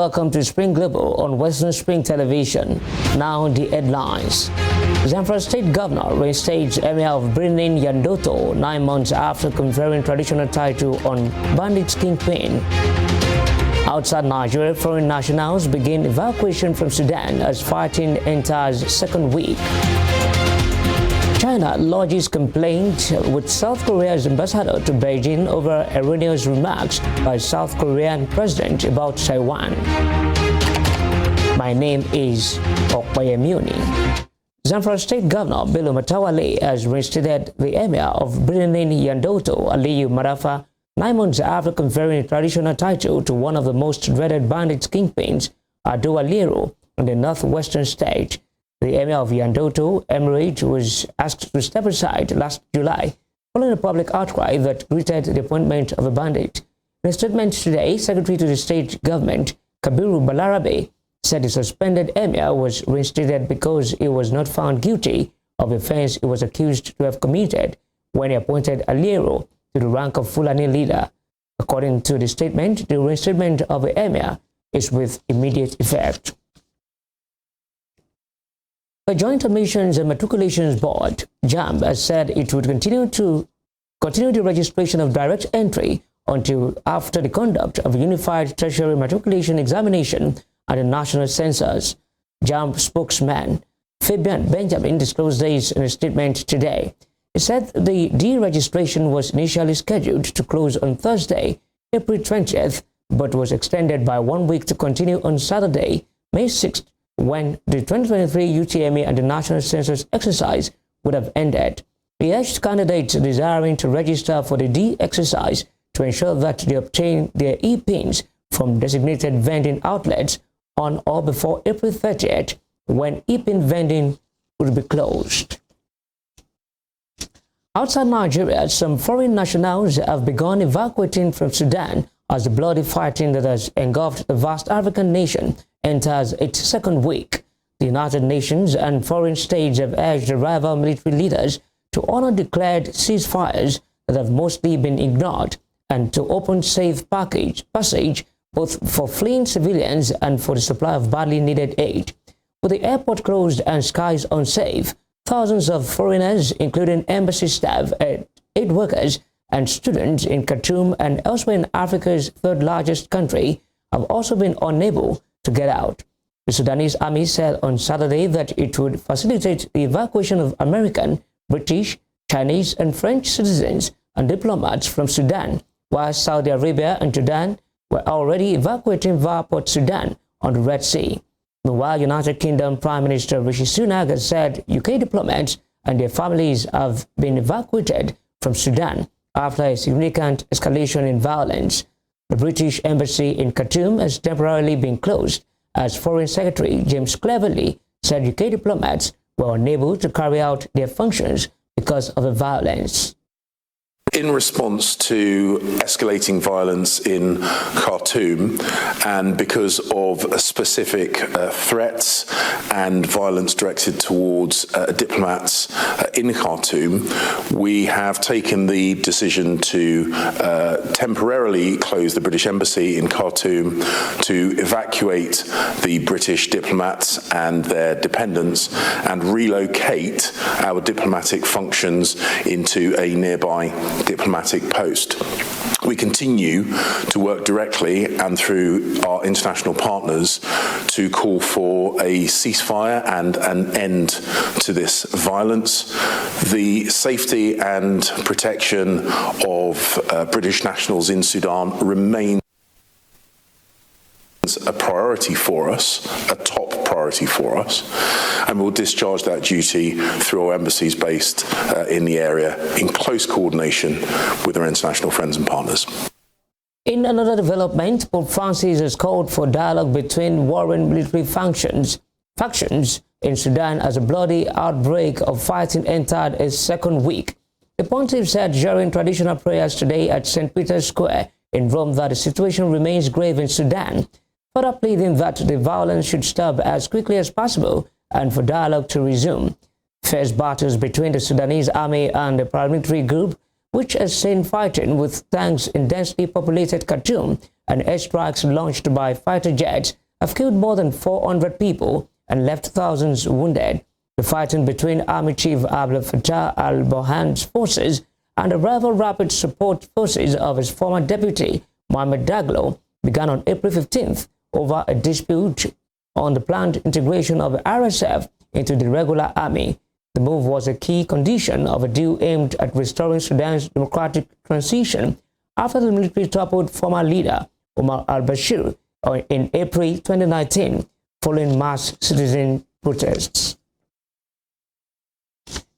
welcome to Spring Global on Western Spring Television. Now the headlines. Zamfara State Governor reinstates Emir of Birnin Yandoto 9 months after conferring traditional title on bandits kingpin. Outside Nigeria, foreign nationals begin evacuation from Sudan as fighting enters second week. China lodges complaint with South Korea's ambassador to Beijing over erroneous remarks by South Korean president about Taiwan. My name is Okpayemuni. Zamfara State Governor Bello Matawalle has reinstated the Emir of Birnin Yandoto, Aliyu Marafa, 9 months after conferring a traditional title to one of the most dreaded bandits kingpins, Ado Aliero, in the northwestern state. The Emir of Yandoto Emirate was asked to step aside last July following a public outcry that greeted the appointment of a bandit. In a statement today, Secretary to the State Government, Kabiru Balarabe, said the suspended Emir was reinstated because he was not found guilty of the offense he was accused to have committed when he appointed Aliero to the rank of Fulani leader. According to the statement, the reinstatement of the Emir is with immediate effect. The Joint Admissions and Matriculations Board, JAMB, has said it would continue the registration of direct entry until after the conduct of a unified tertiary matriculation examination at the national census. JAMB spokesman Fabian Benjamin disclosed this in a statement today. He said the deregistration was initially scheduled to close on Thursday, April 20th, but was extended by 1 week to continue on Saturday, May 6th, when the 2023 UTME and the national census exercise would have ended. He urged candidates desiring to register for the D exercise to ensure that they obtain their e-pins from designated vending outlets on or before April 30th, when e-pin vending would be closed. Outside Nigeria, some foreign nationals have begun evacuating from Sudan as the bloody fighting that has engulfed the vast African nation enters its second week. The United Nations and foreign states have urged the rival military leaders to honor declared ceasefires that have mostly been ignored and to open safe passage both for fleeing civilians and for the supply of badly needed aid. With the airport closed and skies unsafe, thousands of foreigners, including embassy staff, aid workers, and students in Khartoum and elsewhere in Africa's third largest country, have also been unable to get out. The Sudanese army said on Saturday that it would facilitate the evacuation of American, British, Chinese, and French citizens and diplomats from Sudan, while Saudi Arabia and Jordan were already evacuating via Port Sudan on the Red Sea. Meanwhile, United Kingdom Prime Minister Rishi Sunak has said UK diplomats and their families have been evacuated from Sudan after a significant escalation in violence. The British Embassy in Khartoum has temporarily been closed as Foreign Secretary James Cleverly said UK diplomats were unable to carry out their functions because of the violence. In response to escalating violence in Khartoum and because of specific threats and violence directed towards diplomats in Khartoum, we have taken the decision to temporarily close the British Embassy in Khartoum, to evacuate the British diplomats and their dependents and relocate our diplomatic functions into a nearby diplomatic post. We continue to work directly and through our international partners to call for a ceasefire and an end to this violence. The safety and protection of British nationals in Sudan remains a priority for us, a top priority for us, and we'll discharge that duty through our embassies based in the area in close coordination with our international friends and partners. In another development, Pope Francis has called for dialogue between warring military factions in Sudan as a bloody outbreak of fighting entered its second week. The pontiff said during traditional prayers today at St. Peter's Square in Rome that the situation remains grave in Sudan, further pleading that the violence should stop as quickly as possible and for dialogue to resume. Fierce battles between the Sudanese army and the paramilitary group, which has seen fighting with tanks in densely populated Khartoum and airstrikes launched by fighter jets have killed more than 400 people and left thousands wounded. The fighting between Army Chief Abdel Fattah al-Burhan's forces and the rival rapid support forces of his former deputy, Mohamed Daglo, began on April 15th over a dispute on the planned integration of the RSF into the regular army. The move was a key condition of a deal aimed at restoring Sudan's democratic transition after the military toppled former leader Omar al-Bashir in April 2019 following mass citizen protests.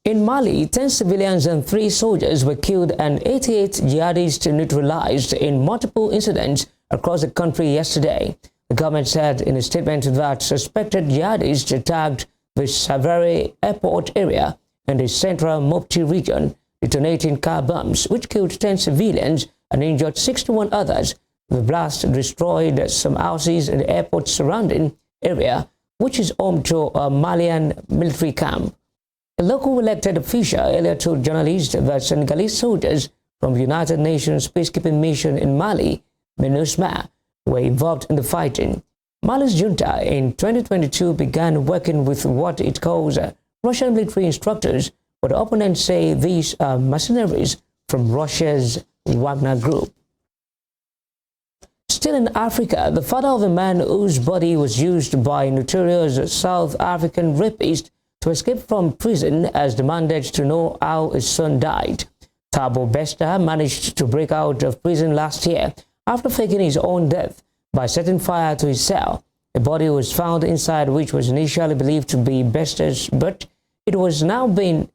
In Mali, 10 civilians and 3 soldiers were killed and 88 jihadists neutralized in multiple incidents across the country yesterday. The government said in a statement that suspected jihadists attacked the Savary airport area in the central Mopti region, detonating car bombs, which killed 10 civilians and injured 61 others. The blast destroyed some houses in the airport surrounding area, which is home to a Malian military camp. A local elected official earlier told journalists that Senegalese soldiers from the United Nations peacekeeping mission in Mali, MINUSMA, were involved in the fighting. Mali's junta in 2022 began working with what it calls Russian military instructors, but opponents say these are mercenaries from Russia's Wagner Group. Still in Africa, the father of a man whose body was used by a notorious South African rapist to escape from prison has demanded to know how his son died. Thabo Bester managed to break out of prison last year after faking his own death by setting fire to his cell. A body was found inside which was initially believed to be Bester's, but it has now been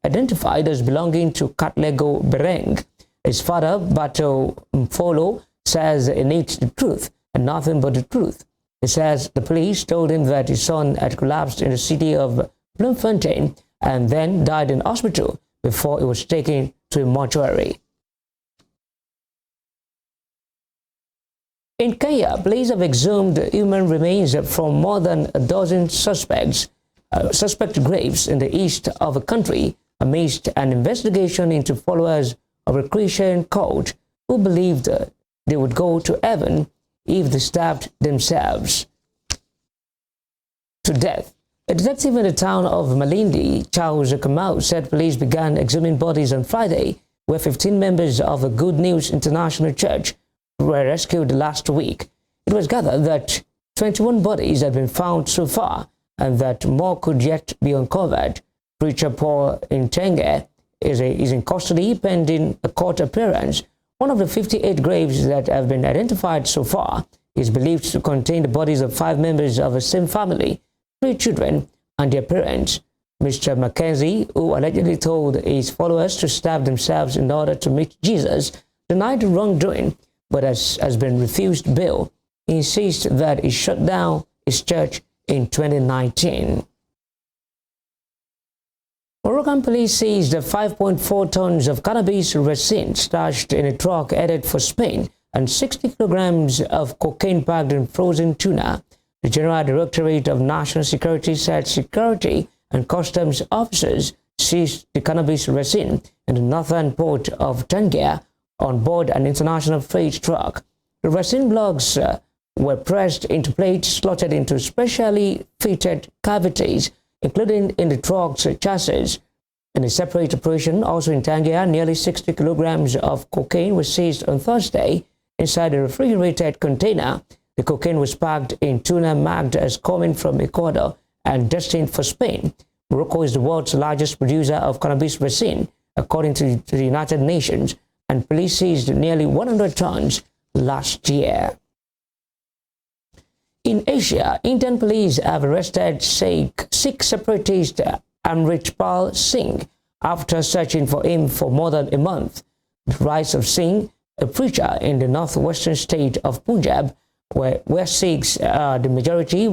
identified as belonging to Katlego Bereng. His father, Bato Mfolo, says he needs the truth and nothing but the truth. He says the police told him that his son had collapsed in the city of Bloemfontein and then died in hospital before he was taken to a mortuary. In Kenya, police have exhumed human remains from more than a dozen suspect graves in the east of the country amidst an investigation into followers of a Christian cult who believed they would go to heaven if they stabbed themselves to death. A detective in the town of Malindi, Charles Kamau, said police began exhuming bodies on Friday, where 15 members of the Good News International Church were rescued last week. It was gathered that 21 bodies had been found so far and that more could yet be uncovered. Preacher Paul Intenge is in custody pending a court appearance. One of the 58 graves that have been identified so far is believed to contain the bodies of 5 members of the same family, 3 children, and their parents. Mr. Mackenzie, who allegedly told his followers to stab themselves in order to meet Jesus, denied the wrongdoing, but has been refused bail. He insists that he shut down his church in 2019. Moroccan police seized 5.4 tons of cannabis resin stashed in a truck headed for Spain and 60 kilograms of cocaine packed in frozen tuna. The General Directorate of National Security said security and customs officers seized the cannabis resin in the northern port of Tangier on board an international freight truck. The resin blocks were pressed into plates slotted into specially fitted cavities, including in the truck's chassis. In a separate operation, also in Tangier, nearly 60 kilograms of cocaine was seized on Thursday inside a refrigerated container. The cocaine was packed in tuna marked as coming from Ecuador and destined for Spain. Morocco is the world's largest producer of cannabis resin, according to the United Nations, and police seized nearly 100 tons last year. In Asia, Indian police have arrested Sikh separatist Amritpal Singh after searching for him for more than a month. The rise of Singh, a preacher in the northwestern state of Punjab, where Sikhs are the majority,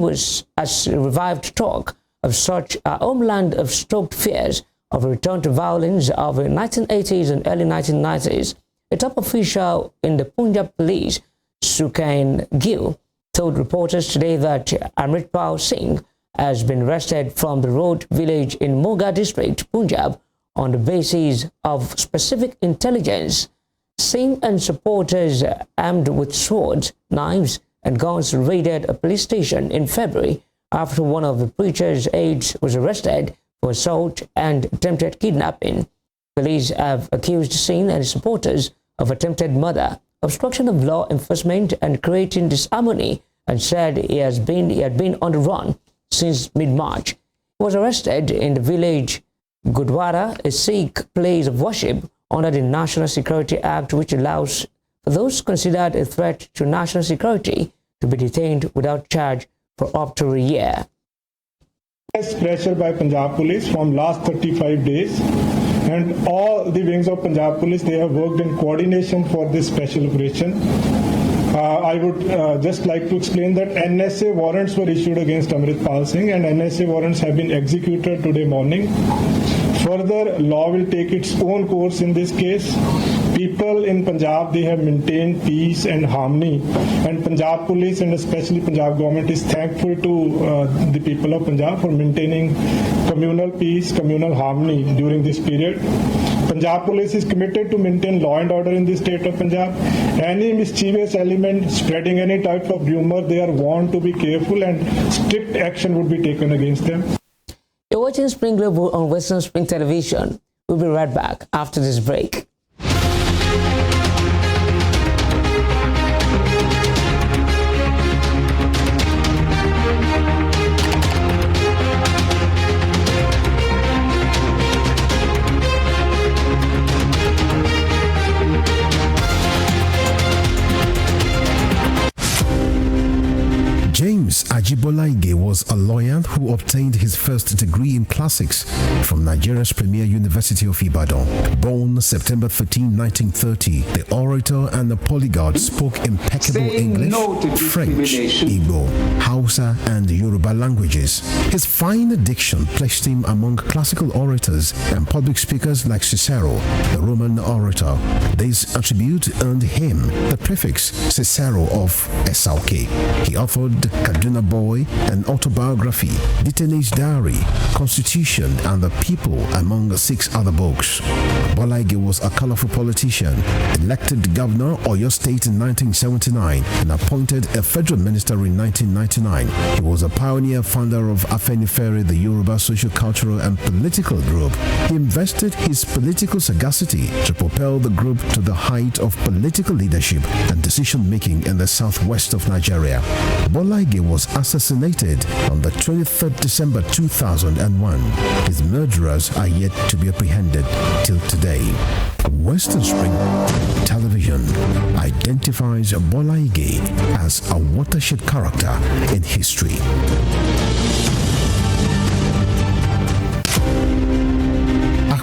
has revived talk of such a homeland of stoked fears of a return to violence of the 1980s and early 1990s. A top official in the Punjab police, Sukain Gill, told reporters today that Amritpal Singh has been arrested from the Road village in Moga district, Punjab, on the basis of specific intelligence. Singh and supporters armed with swords, knives, and guns raided a police station in February after one of the preacher's aides was arrested for assault and attempted kidnapping. Police have accused Singh and his supporters of attempted murder, obstruction of law enforcement, and creating disharmony, and said he had been on the run since mid-March. He was arrested in the village Gurdwara, a Sikh place of worship, under the National Security Act, which allows for those considered a threat to national security to be detained without charge for up to a year. Pressure by Punjab Police from last 35 days, and all the wings of Punjab Police, they have worked in coordination for this special operation. I would just like to explain that NSA warrants were issued against Amritpal Singh, and NSA warrants have been executed today morning. Further, law will take its own course in this case. People in Punjab, they have maintained peace and harmony, and Punjab Police and especially Punjab government is thankful to the people of Punjab for maintaining communal peace, communal harmony during this period. Punjab Police is committed to maintain law and order in the state of Punjab. Any mischievous element spreading any type of rumor, they are warned to be careful and strict action would be taken against them. You're watching Spring Global on Western Spring Television. We'll be right back after this break. James Ajibolaige was a lawyer who obtained his first degree in classics from Nigeria's premier University of Ibadan. Born September 13, 1930, the orator and the polyglot spoke impeccable English, French, Igbo, Hausa, and Yoruba languages. His fine diction placed him among classical orators and public speakers like Cicero, the Roman orator. This attribute earned him the prefix Cicero of Esauke. He authored Kaduna Boy, an autobiography, Detainee's Diary, Constitution, and the People, among 6 other books. Bolaige was a colorful politician, elected governor of Oyo State in 1979 and appointed a federal minister in 1999. He was a pioneer founder of Afenifere, the Yoruba social, cultural, and political group. He invested his political sagacity to propel the group to the height of political leadership and decision-making in the southwest of Nigeria. Bolaige was assassinated on the 23rd December 2001. His murderers are yet to be apprehended till today. Western Spring Television identifies Bolaige as a watershed character in history.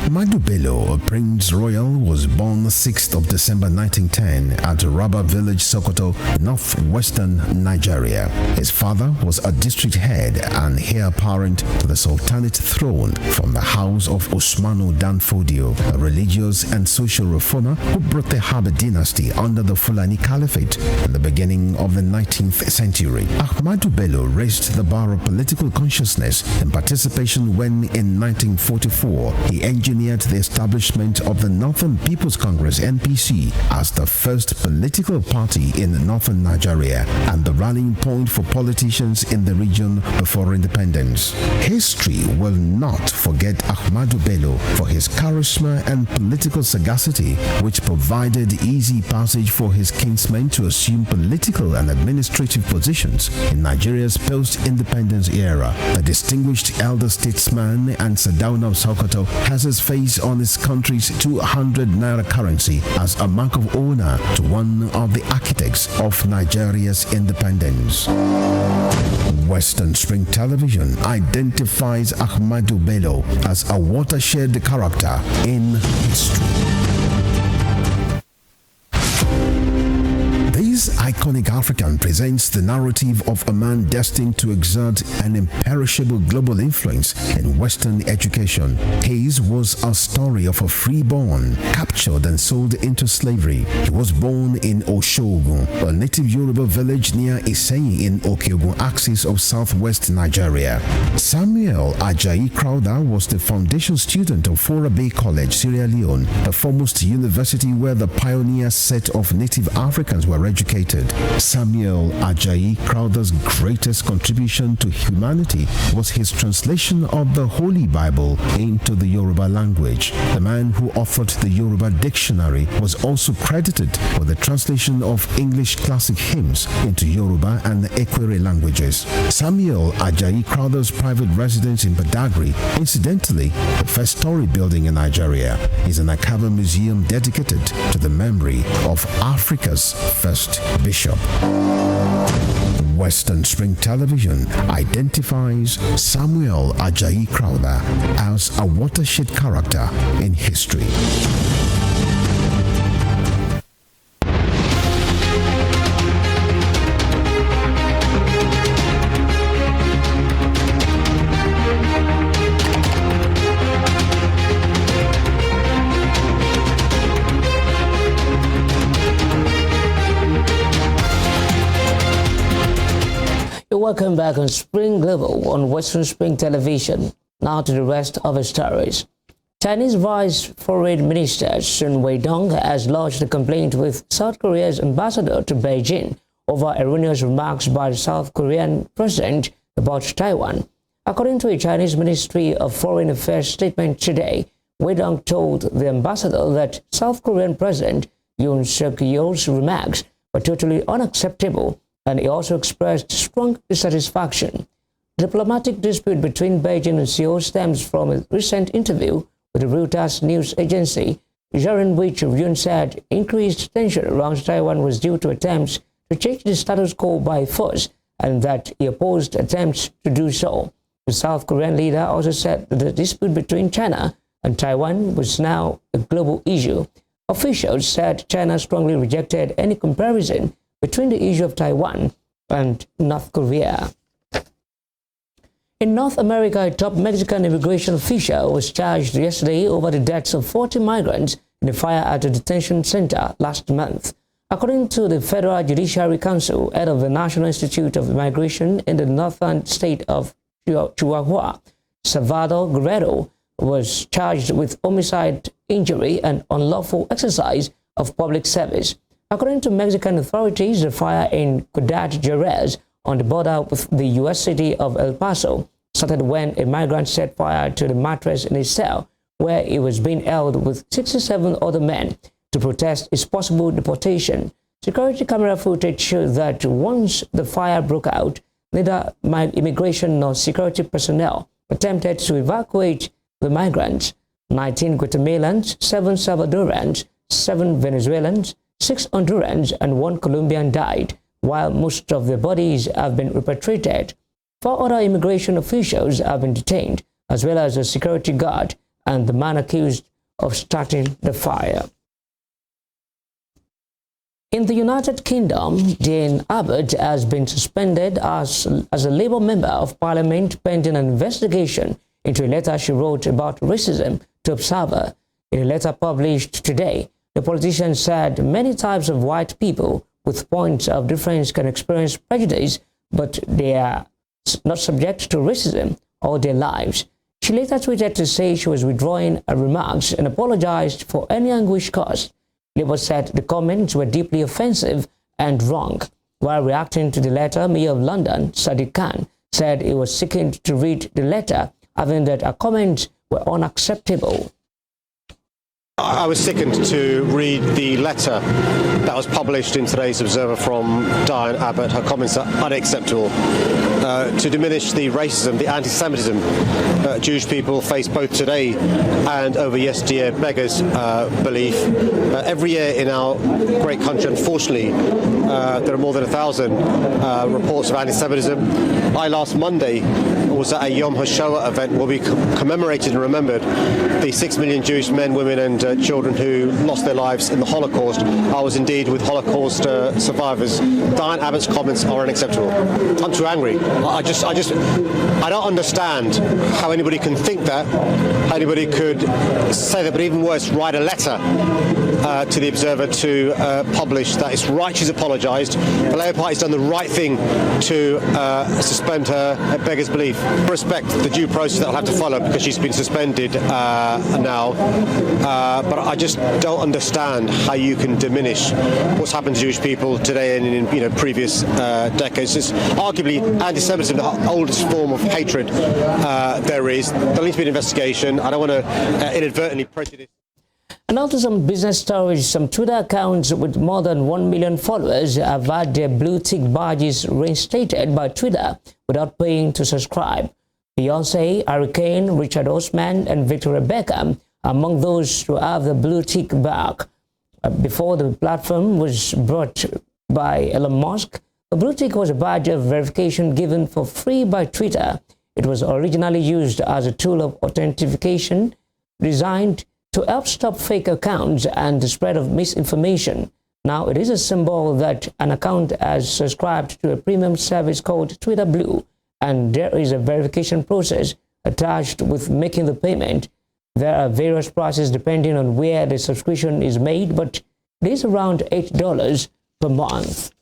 Ahmadu Bello, Prince Royal, was born 6th of December 1910 at Raba Village, Sokoto, northwestern Nigeria. His father was a district head and heir apparent to the Sultanate throne from the house of Usmanu Danfodio, a religious and social reformer who brought the Habib dynasty under the Fulani Caliphate in the beginning of the 19th century. Ahmadu Bello raised the bar of political consciousness and participation when, in 1944, he engineered the establishment of the Northern People's Congress (NPC) as the first political party in northern Nigeria and the rallying point for politicians in the region before independence. History will not forget Ahmadu Bello for his charisma and political sagacity, which provided easy passage for his kinsmen to assume political and administrative positions in Nigeria's post-independence era. The distinguished elder statesman and Sardauna of Sokoto has his face on his country's 200 naira currency as a mark of honor to one of the architects of Nigeria's independence. Western Spring Television identifies Ahmadu Bello as a watershed character in history. This This iconic African presents the narrative of a man destined to exert an imperishable global influence in Western education. His was a story of a freeborn, captured and sold into slavery. He was born in Oshogun, a native Yoruba village near Iseyin in Okeogun axis of southwest Nigeria. Samuel Ajayi Crowther was the foundation student of Fora Bay College, Sierra Leone, the foremost university where the pioneer set of native Africans were educated. Samuel Ajayi Crowther's greatest contribution to humanity was his translation of the Holy Bible into the Yoruba language. The man who authored the Yoruba dictionary was also credited for the translation of English classic hymns into Yoruba and the Ekwere languages. Samuel Ajayi Crowther's private residence in Badagry, incidentally the first story building in Nigeria, is an Akaba museum dedicated to the memory of Africa's first bishop. Western Spring Television identifies Samuel Ajayi Crowther as a watershed character in history. Welcome back on Spring Global on Western Spring Television. Now to the rest of the stories. Chinese Vice Foreign Minister Sun Weidong has lodged a complaint with South Korea's ambassador to Beijing over erroneous remarks by the South Korean president about Taiwan. According to a Chinese Ministry of Foreign Affairs statement today, Weidong told the ambassador that South Korean President Yoon Suk-yeol's remarks were totally unacceptable, and he also expressed strong dissatisfaction. The diplomatic dispute between Beijing and Seoul stems from a recent interview with the Reuters news agency, during which Yoon said increased tension around Taiwan was due to attempts to change the status quo by force, and that he opposed attempts to do so. The South Korean leader also said that the dispute between China and Taiwan was now a global issue. Officials said China strongly rejected any comparison between the issue of Taiwan and North Korea. In North America, a top Mexican immigration official was charged yesterday over the deaths of 40 migrants in a fire at a detention center last month. According to the Federal Judiciary Council, head of the National Institute of Immigration in the northern state of Chihuahua, Salvador Guerrero, was charged with homicide, injury, and unlawful exercise of public service. According to Mexican authorities, the fire in Ciudad Juarez, on the border with the U.S. city of El Paso, started when a migrant set fire to the mattress in his cell, where he was being held with 67 other men to protest his possible deportation. Security camera footage showed that once the fire broke out, neither immigration nor security personnel attempted to evacuate the migrants. 19 Guatemalans, 7 Salvadorans, 7 Venezuelans, 6 Hondurans and 1 Colombian died, while most of their bodies have been repatriated. 4 other immigration officials have been detained, as well as a security guard and the man accused of starting the fire. In the United Kingdom, Jane Abbott has been suspended as a Labour member of Parliament pending an investigation into a letter she wrote about racism to Observer. In a letter published today, the politician said many types of white people with points of difference can experience prejudice, but they are not subject to racism all their lives. She later tweeted to say she was withdrawing her remarks and apologized for any anguish caused. Labour said the comments were deeply offensive and wrong. While reacting to the letter, Mayor of London, Sadiq Khan, said he was seeking to read the letter, adding that her comments were unacceptable. I was sickened to read the letter that was published in today's Observer from Diane Abbott. Her comments are unacceptable. To diminish the racism, the anti-Semitism Jewish people face both today and over yesteryear beggars belief. Every year in our great country, unfortunately, there are more than 1,000 reports of anti-Semitism. I last Monday was at a Yom HaShoah event where we commemorated and remembered the 6 million Jewish men, women and children who lost their lives in the Holocaust. I was indeed with Holocaust survivors. Diane Abbott's comments are unacceptable. I'm too angry. I don't understand how anybody can think that, how anybody could say that, but even worse, write a letter to the Observer to publish that it's right she's apologised. The Labour Party's done the right thing to suspend her at beggars belief. Respect the due process that will have to follow because she's been suspended now. But I just don't understand how you can diminish what's happened to Jewish people today and in previous decades. It's arguably anti-Semitism, the oldest form of hatred there is. There needs to be an investigation. I don't want to inadvertently prejudice. And now to some business stories. Some Twitter accounts with more than 1 million followers have had their blue tick badges reinstated by Twitter without paying to subscribe. Beyonce, Hurricane, Richard Osman, and Victoria Beckham are among those to have the blue tick back. Before the platform was brought by Elon Musk, the blue tick was a badge of verification given for free by Twitter. It was originally used as a tool of authentication designed to help stop fake accounts and the spread of misinformation. Now it is a symbol that an account has subscribed to a premium service called Twitter Blue, and there is a verification process attached with making the payment. There are various prices depending on where the subscription is made, but it is around $8 per month.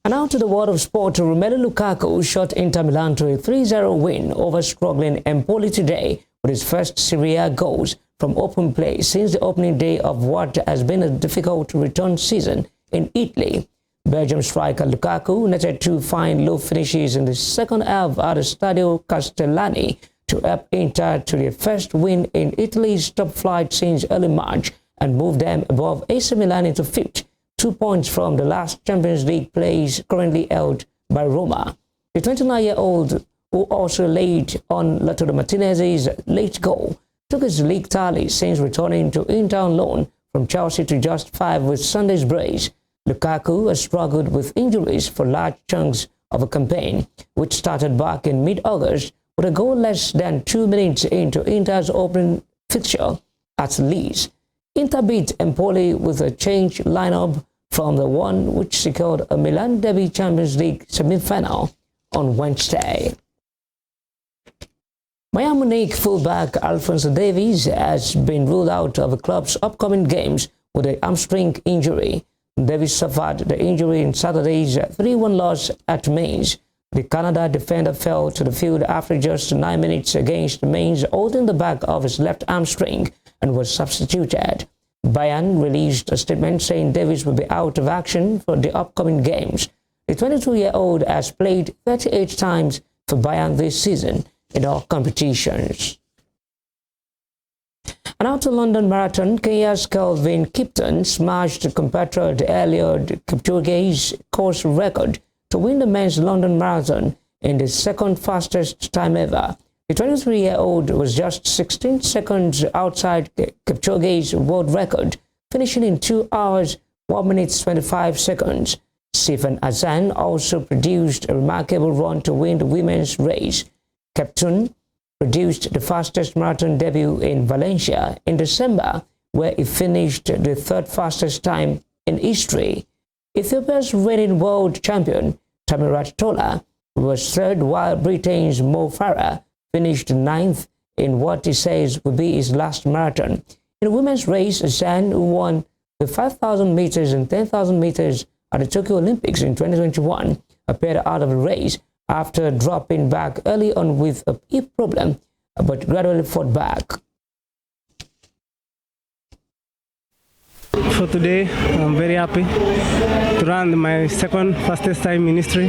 And now to the world of sport. Romelu Lukaku shot Inter Milan to a 3-0 win over struggling Empoli today with his first Serie A goals from open play since the opening day of what has been a difficult return season in Italy. Belgium striker Lukaku netted 2 fine low finishes in the second half at the Stadio Castellani to help Inter to their first win in Italy's top flight since early March and move them above AC Milan into 5th, 2 points from the last Champions League place currently held by Roma. The 29-year-old, who also laid on Lautaro Martinez's late goal, took his league tally since returning to Inter on loan from Chelsea to just 5 with Sunday's brace. Lukaku has struggled with injuries for large chunks of a campaign, which started back in mid-August with a goal less than 2 minutes into Inter's opening fixture at Leeds. Inter beat Empoli with a changed lineup from the one which secured a Milan Derby Champions League semi-final on Wednesday. Bayern Munich fullback Alphonso Davies has been ruled out of the club's upcoming games with a hamstring injury. Davies suffered the injury in Saturday's 3-1 loss at Mainz. The Canada defender fell to the field after just 9 minutes against Mainz, holding the back of his left hamstring, and was substituted. Bayern released a statement saying Davies will be out of action for the upcoming games. The 22-year-old has played 38 times for Bayern this season in all competitions. And out to London Marathon, Kenya's Kelvin Kipton smashed compatriot Eliud Kipchoge's course record to win the men's London Marathon in the second fastest time ever. The 23-year-old was just 16 seconds outside Kipchoge's world record, finishing in 2 hours, 1 minute 25 seconds. Stephen Hassan also produced a remarkable run to win the women's race. Kipton produced the fastest marathon debut in Valencia in December, where he finished the 3rd fastest time in history. Ethiopia's reigning world champion, Tamirat Tola, was 3rd, while Britain's Mo Farah finished 9th in what he says will be his last marathon. In the women's race, Hassan, who won the 5,000 meters and 10,000 meters at the Tokyo Olympics in 2021, appeared out of the race after dropping back early on with a hip problem, but gradually fought back. For today, I'm very happy to run my second fastest time in history.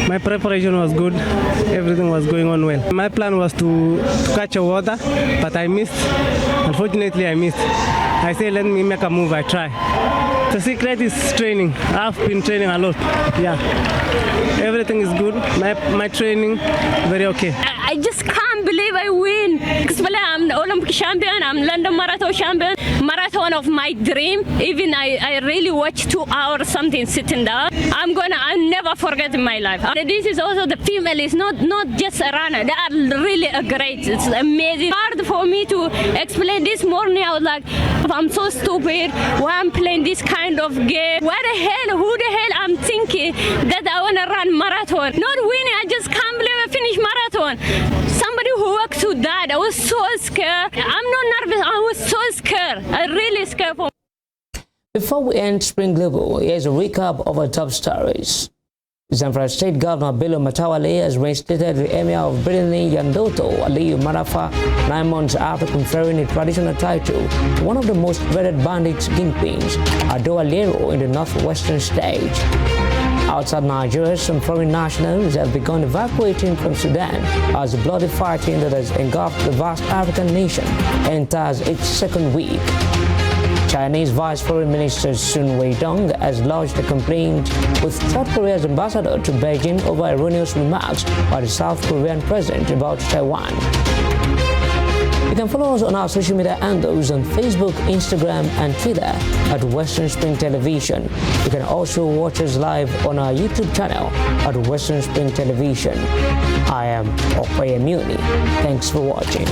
My preparation was good, everything was going on well. My plan was to catch a water, but I missed. Unfortunately, I missed. I said, let me make a move, I try. The secret is training. I've been training a lot, yeah. Everything is good, my training, very okay. I just can't believe I win, especially I'm the Olympic champion, I'm London Marathon champion, marathon of my dream. Even I really watch 2 hours something sitting down. I'll never forget in my life. And this is also the female is not just a runner. They are really great. It's amazing. Hard for me to explain. This morning I was like, I'm so stupid. Why I'm playing this kind of game? Who the hell I'm thinking that I want to run marathon? Not winning, I just can't believe I finished marathon. Somebody who worked to that, I was so scared. I'm not nervous, I was so scared. I really scared for. Before we end Spring Global, here's a recap of our top stories. Zamfara State Governor Bello Matawalle has reinstated the Emir of Birni Yandoto Aliyu Marafa 9 months after conferring a traditional title to one of the most dreaded bandits kingpins, Ado Alero, in the northwestern state. Outside Nigeria, some foreign nationals have begun evacuating from Sudan as the bloody fighting that has engulfed the vast African nation enters its second week. Chinese Vice Foreign Minister Sun Weidong has lodged a complaint with South Korea's ambassador to Beijing over erroneous remarks by the South Korean president about Taiwan. You can follow us on our social media handles on Facebook, Instagram, and Twitter at Western Spring Television. You can also watch us live on our YouTube channel at Western Spring Television. I am Okoye Muni. Thanks for watching.